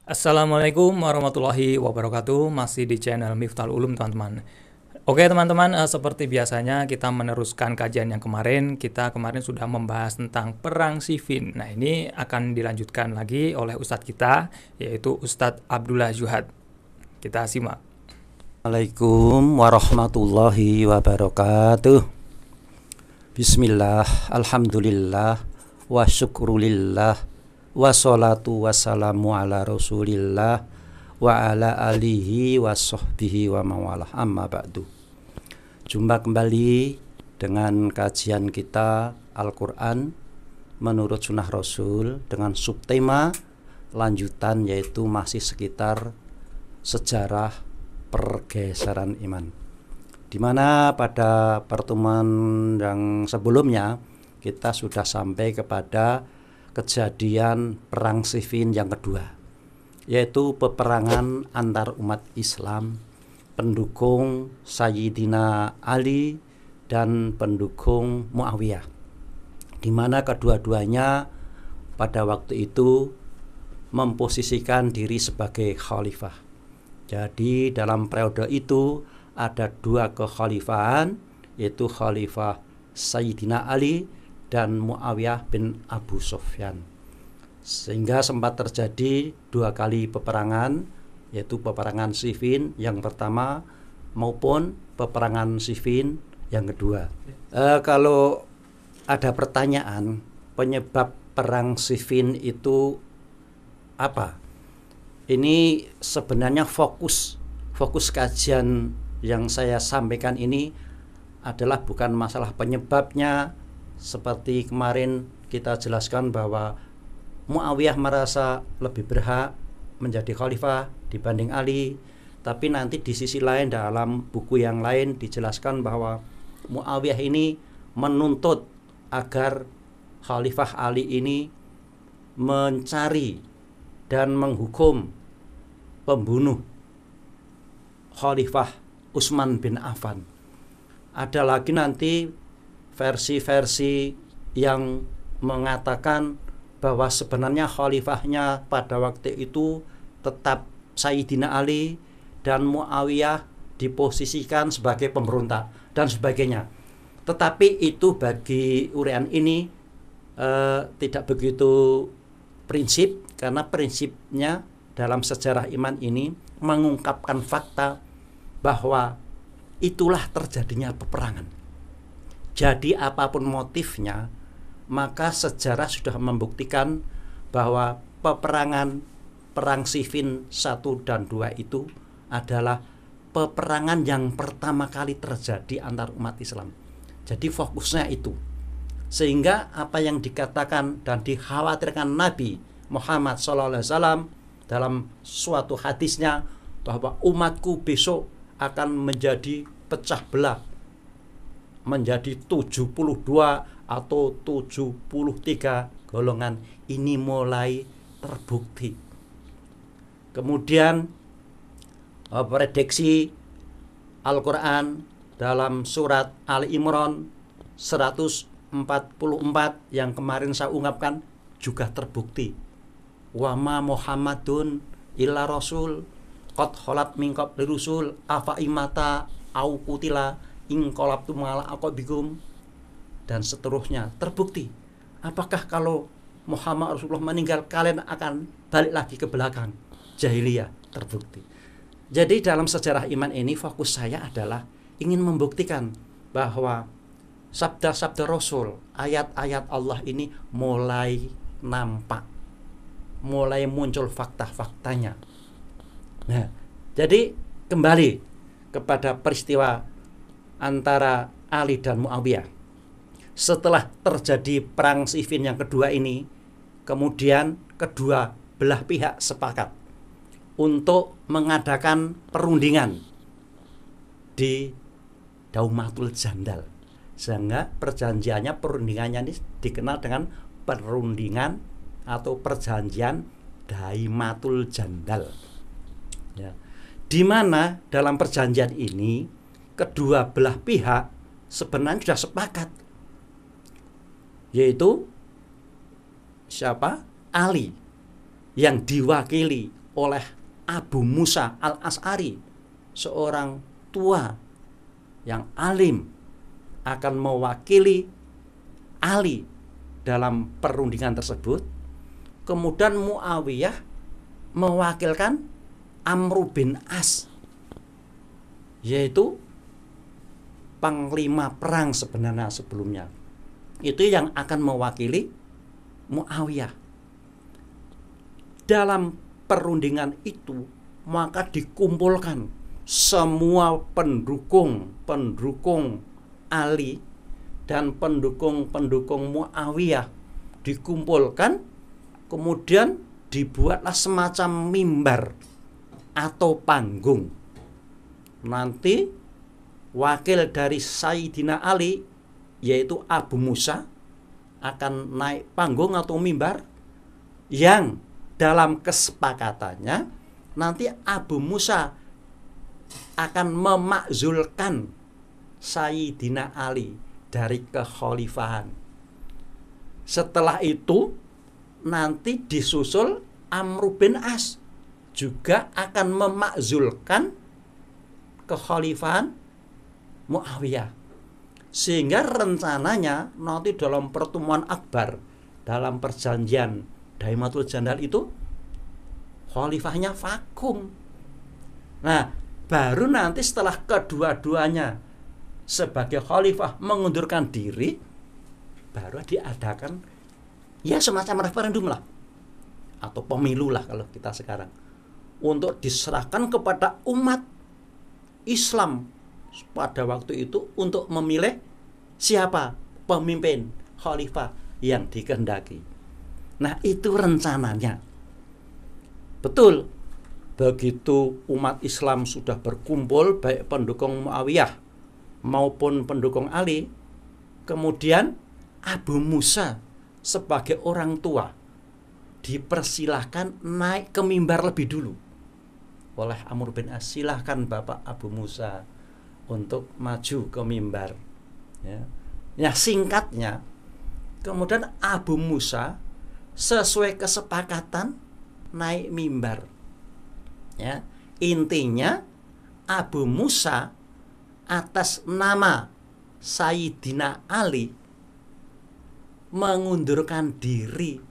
Assalamualaikum warahmatullahi wabarakatuh. Masih di channel Miftahul Ulum, teman-teman. Oke, teman-teman, seperti biasanya kita meneruskan kajian yang kemarin. Kita kemarin sudah membahas tentang Perang Siffin. Nah, ini akan dilanjutkan lagi oleh Ustadz kita, yaitu Ustadz Abdullah Zuhad. Kita simak. Assalamualaikum warahmatullahi wabarakatuh. Bismillah, alhamdulillah, wa syukrulillah, wassalatu wassalamu ala rasulillah, wa ala alihi wa sahbihi wa mawalah, amma ba'du. Jumpa kembali dengan kajian kita Al-Quran menurut sunnah Rasul dengan subtema lanjutan, yaitu masih sekitar sejarah pergeseran iman, di mana pada pertemuan yang sebelumnya kita sudah sampai kepada kejadian Perang Siffin yang kedua, yaitu peperangan antar umat Islam pendukung Sayyidina Ali dan pendukung Muawiyah, di mana kedua-duanya pada waktu itu memposisikan diri sebagai khalifah. Jadi dalam periode itu ada dua kekhalifahan, yaitu Khalifah Sayyidina Ali dan Muawiyah bin Abu Sufyan. Sehingga sempat terjadi dua kali peperangan, yaitu peperangan Siffin yang pertama maupun peperangan Siffin yang kedua. Kalau ada pertanyaan penyebab perang Siffin itu apa? Ini sebenarnya fokus kajian yang saya sampaikan ini adalah bukan masalah penyebabnya. Seperti kemarin kita jelaskan bahwa Muawiyah merasa lebih berhak menjadi khalifah dibanding Ali. Tapi nanti di sisi lain dalam buku yang lain dijelaskan bahwa Muawiyah ini menuntut agar Khalifah Ali ini mencari dan menghukum pembunuh Khalifah Utsman bin Affan. Ada lagi nanti versi-versi yang mengatakan bahwa sebenarnya khalifahnya pada waktu itu tetap Sayyidina Ali dan Muawiyah diposisikan sebagai pemberontak dan sebagainya. Tetapi itu bagi uraian ini tidak begitu prinsip, karena prinsipnya dalam sejarah iman ini mengungkapkan fakta bahwa itulah terjadinya peperangan. Jadi apapun motifnya, maka sejarah sudah membuktikan bahwa peperangan Perang Siffin 1 dan 2 itu adalah peperangan yang pertama kali terjadi antar umat Islam. Jadi fokusnya itu. Sehingga apa yang dikatakan dan dikhawatirkan Nabi Muhammad SAW dalam suatu hadisnya bahwa umatku besok akan menjadi pecah belah menjadi 72 atau 73 golongan, ini mulai terbukti. Kemudian prediksi Al-Quran dalam surat Ali Imran 144 yang kemarin saya ungkapkan juga terbukti. Wa ma Muhammadun illa rasul qad khalat min qabli rusul afa imata au qutila inqalabtum ala aqabikum, dan seterusnya terbukti. Apakah kalau Muhammad Rasulullah meninggal kalian akan balik lagi ke belakang? Jahiliyah, terbukti. Jadi dalam sejarah iman ini fokus saya adalah ingin membuktikan bahwa sabda-sabda Rasul, ayat-ayat Allah ini mulai nampak, mulai muncul fakta-faktanya. Nah, jadi kembali kepada peristiwa antara Ali dan Muawiyah. Setelah terjadi perang Siffin yang kedua ini, kemudian kedua belah pihak sepakat untuk mengadakan perundingan di Daumatul Jandal. Sehingga perjanjiannya, perundingannya ini dikenal dengan perundingan atau perjanjian Daumatul Jandal. Ya. Di mana dalam perjanjian ini kedua belah pihak sebenarnya sudah sepakat, yaitu siapa? Ali yang diwakili oleh Abu Musa al-Asy'ari, seorang tua yang alim, akan mewakili Ali dalam perundingan tersebut. Kemudian Muawiyah mewakilkan Amr bin As, yaitu panglima perang sebenarnya sebelumnya. Itu yang akan mewakili Muawiyah. Dalam perundingan itu maka dikumpulkan semua pendukung Ali dan pendukung Muawiyah, dikumpulkan, kemudian dibuatlah semacam mimbar atau panggung. Nanti wakil dari Sayyidina Ali, yaitu Abu Musa, akan naik panggung atau mimbar, yang dalam kesepakatannya nanti Abu Musa akan memakzulkan Sayyidina Ali dari kekhalifahan. Setelah itu nanti disusul Amr bin As, juga akan memakzulkan kekhalifahan Muawiyah. Sehingga rencananya nanti dalam pertemuan akbar, dalam perjanjian Daimatul Jandal itu, khalifahnya vakum. Nah, baru nanti setelah kedua-duanya sebagai khalifah mengundurkan diri, baru diadakan ya semacam referendum lah, atau pemilu lah kalau kita sekarang, untuk diserahkan kepada umat Islam pada waktu itu untuk memilih siapa pemimpin khalifah yang dikehendaki. Nah, itu rencananya. Betul, begitu umat Islam sudah berkumpul, baik pendukung Muawiyah maupun pendukung Ali, kemudian Abu Musa sebagai orang tua dipersilahkan naik ke mimbar lebih dulu oleh Amr bin As. Silahkan Bapak Abu Musa untuk maju ke mimbar, ya. Ya, singkatnya, kemudian Abu Musa sesuai kesepakatan naik mimbar, ya. Intinya Abu Musa atas nama Sayyidina Ali mengundurkan diri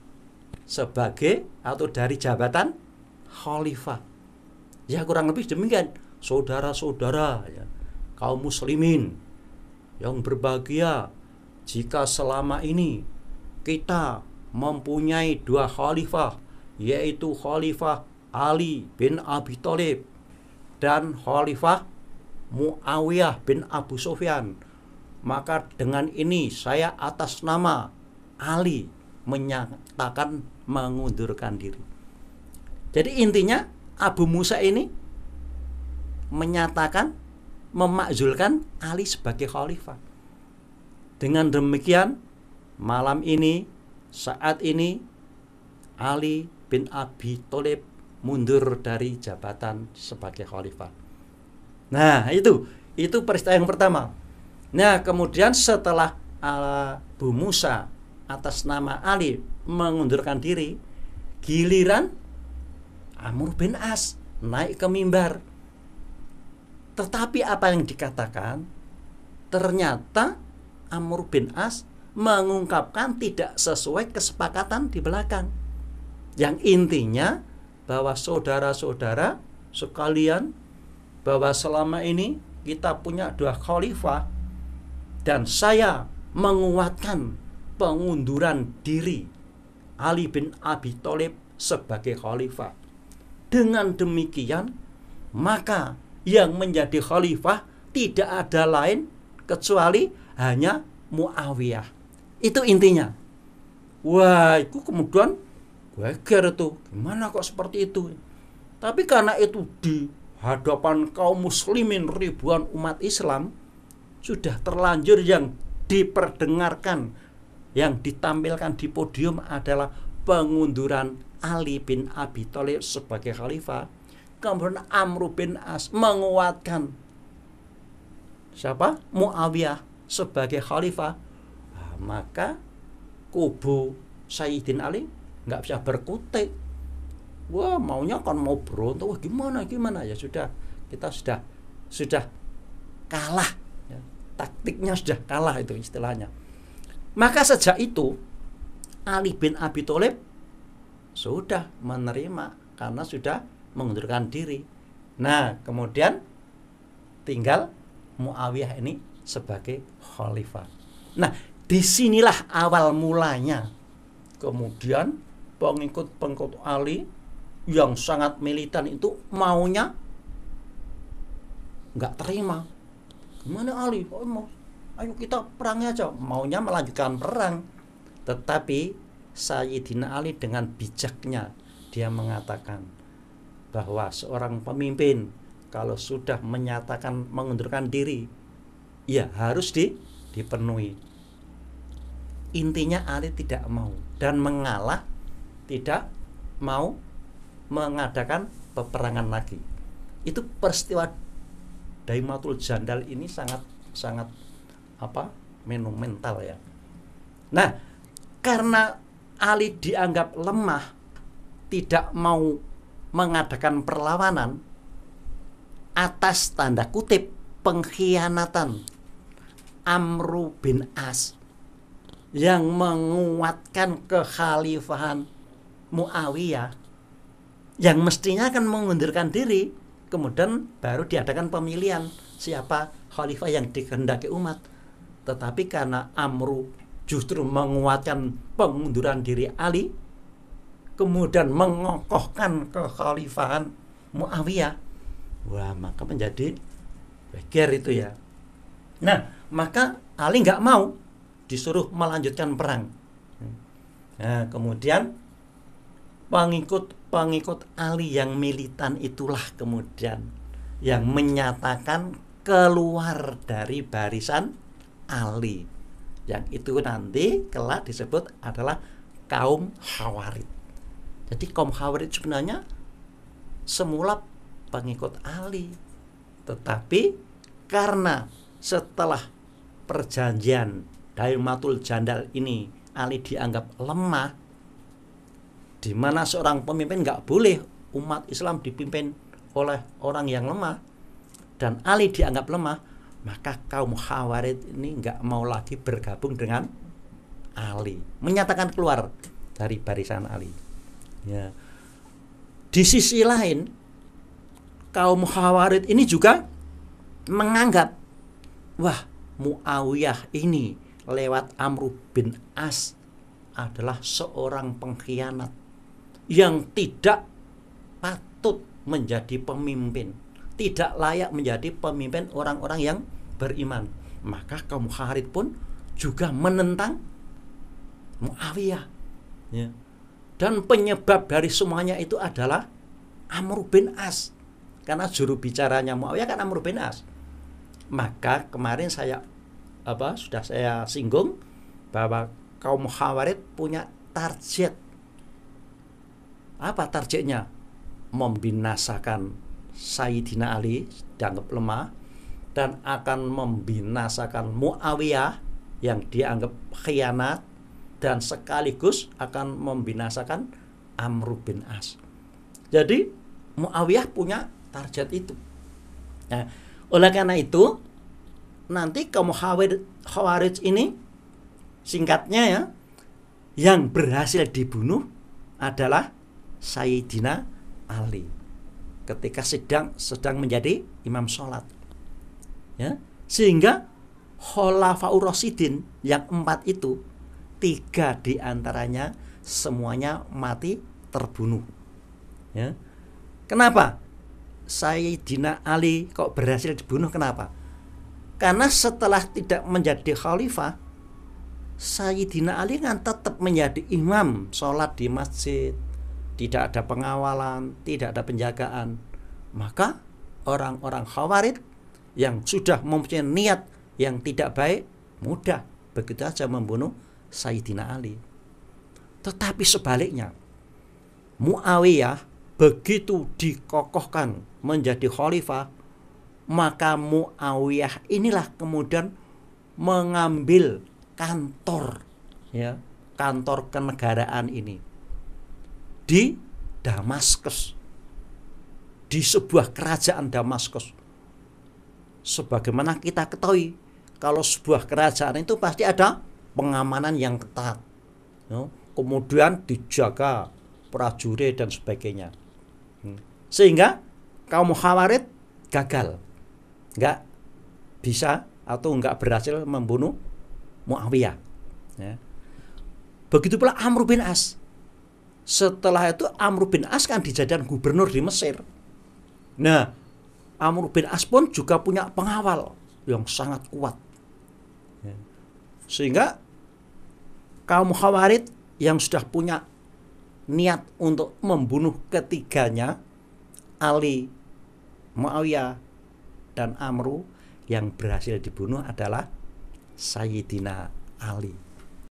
sebagai atau dari jabatan khalifah. Ya, kurang lebih demikian. Saudara-saudara, ya, kaum muslimin yang berbahagia, jika selama ini kita mempunyai dua khalifah, yaitu Khalifah Ali bin Abi Thalib dan Khalifah Muawiyah bin Abu Sufyan, maka dengan ini saya atas nama Ali menyatakan mengundurkan diri. Jadi intinya Abu Musa ini menyatakan, memakzulkan Ali sebagai khalifah. Dengan demikian, malam ini, saat ini, Ali bin Abi Thalib mundur dari jabatan sebagai khalifah. Nah, itu peristiwa yang pertama. Nah, kemudian setelah Abu Musa atas nama Ali mengundurkan diri, giliran Amr bin As naik ke mimbar. Tetapi apa yang dikatakan, ternyata Amr bin As mengungkapkan tidak sesuai kesepakatan di belakang, yang intinya bahwa saudara-saudara sekalian, bahwa selama ini kita punya dua khalifah, dan saya menguatkan pengunduran diri Ali bin Abi Thalib sebagai khalifah. Dengan demikian, maka yang menjadi khalifah tidak ada lain kecuali hanya Muawiyah. Itu intinya. Wah, itu kemudian geger tuh, gimana kok seperti itu? Tapi karena itu di hadapan kaum muslimin ribuan umat Islam, sudah terlanjur yang diperdengarkan, yang ditampilkan di podium adalah pengunduran Ali bin Abi Thalib sebagai khalifah. Kemudian Amr bin As menguatkan siapa? Muawiyah sebagai khalifah. Nah, maka kubu Sayyidina Ali nggak bisa berkutik. Wah, maunya kan mau berontak, wah gimana ya, sudah, kita sudah kalah ya. Taktiknya sudah kalah, itu istilahnya. Maka sejak itu Ali bin Abi Thalib sudah menerima karena sudah mengundurkan diri. Nah, kemudian tinggal Muawiyah ini sebagai khalifah. Nah, disinilah awal mulanya. Kemudian pengikut-pengikut Ali yang sangat militan itu maunya nggak terima. Gimana Ali? Ayo kita perang aja. Maunya melanjutkan perang. Tetapi Sayyidina Ali dengan bijaknya dia mengatakan bahwa seorang pemimpin kalau sudah menyatakan mengundurkan diri, ya harus dipenuhi. Intinya Ali tidak mau dan mengalah, tidak mau mengadakan peperangan lagi. Itu peristiwa Daimatul Jandal ini sangat monumental ya. Nah, karena Ali dianggap lemah, tidak mau mengadakan perlawanan atas tanda kutip pengkhianatan Amru bin As yang menguatkan kekhalifahan Muawiyah, yang mestinya akan mengundurkan diri, kemudian baru diadakan pemilihan siapa khalifah yang dikehendaki umat. Tetapi karena Amru justru menguatkan pengunduran diri Ali, kemudian mengokohkan kekhalifahan Muawiyah, wah, maka menjadi geger itu ya. Nah, maka Ali nggak mau, disuruh melanjutkan perang. Nah, kemudian pengikut Ali yang militan itulah kemudian yang menyatakan keluar dari barisan Ali, yang itu nanti kelak disebut adalah kaum Khawarij. Jadi kaum Khawarij sebenarnya semula pengikut Ali, tetapi karena setelah perjanjian Daimatul Jandal ini Ali dianggap lemah, di mana seorang pemimpin nggak boleh umat Islam dipimpin oleh orang yang lemah, dan Ali dianggap lemah, maka kaum Khawarij ini nggak mau lagi bergabung dengan Ali, menyatakan keluar dari barisan Ali. Ya. Di sisi lain, kaum Khawarij ini juga menganggap, wah, Muawiyah ini lewat Amru bin As adalah seorang pengkhianat yang tidak patut menjadi pemimpin, tidak layak menjadi pemimpin orang-orang yang beriman. Maka kaum Khawarij pun juga menentang Muawiyah ya. Dan penyebab dari semuanya itu adalah Amr bin As, karena juru bicaranya Muawiyah kan Amr bin As. Maka kemarin sudah saya singgung bahwa kaum Khawarij punya target. Apa targetnya? Membinasakan Sayyidina Ali, dianggap lemah, dan akan membinasakan Muawiyah yang dianggap khianat, dan sekaligus akan membinasakan Amr bin As. Jadi Muawiyah punya target itu. Nah, oleh karena itu nanti kaum Khawarij ini, singkatnya ya, yang berhasil dibunuh adalah Sayyidina Ali ketika sedang menjadi imam sholat ya. Sehingga Khulafaur Rasyidin yang 4 itu, 3 diantaranya semuanya mati terbunuh ya. Kenapa Sayyidina Ali kok berhasil dibunuh? Kenapa? Karena setelah tidak menjadi khalifah, Sayyidina Ali kan tetap menjadi imam sholat di masjid, tidak ada pengawalan, tidak ada penjagaan. Maka orang-orang Khawarij yang sudah mempunyai niat yang tidak baik, mudah begitu saja membunuh Sayyidina Ali. Tetapi sebaliknya, Muawiyah begitu dikokohkan menjadi khalifah, maka Muawiyah inilah kemudian mengambil kantor ya, kantor kenegaraan ini di Damaskus, di sebuah kerajaan Damaskus. Sebagaimana kita ketahui, kalau sebuah kerajaan itu pasti ada pengamanan yang ketat, kemudian dijaga prajurit dan sebagainya, sehingga kaum Khawarij gagal, nggak bisa atau nggak berhasil membunuh Muawiyah. Begitu pula Amr bin As. Setelah itu Amr bin As kan dijadikan gubernur di Mesir. Nah, Amr bin As pun juga punya pengawal yang sangat kuat. Sehingga kaum Khawarij yang sudah punya niat untuk membunuh ketiganya, Ali, Muawiyah, dan Amr, yang berhasil dibunuh adalah Sayyidina Ali.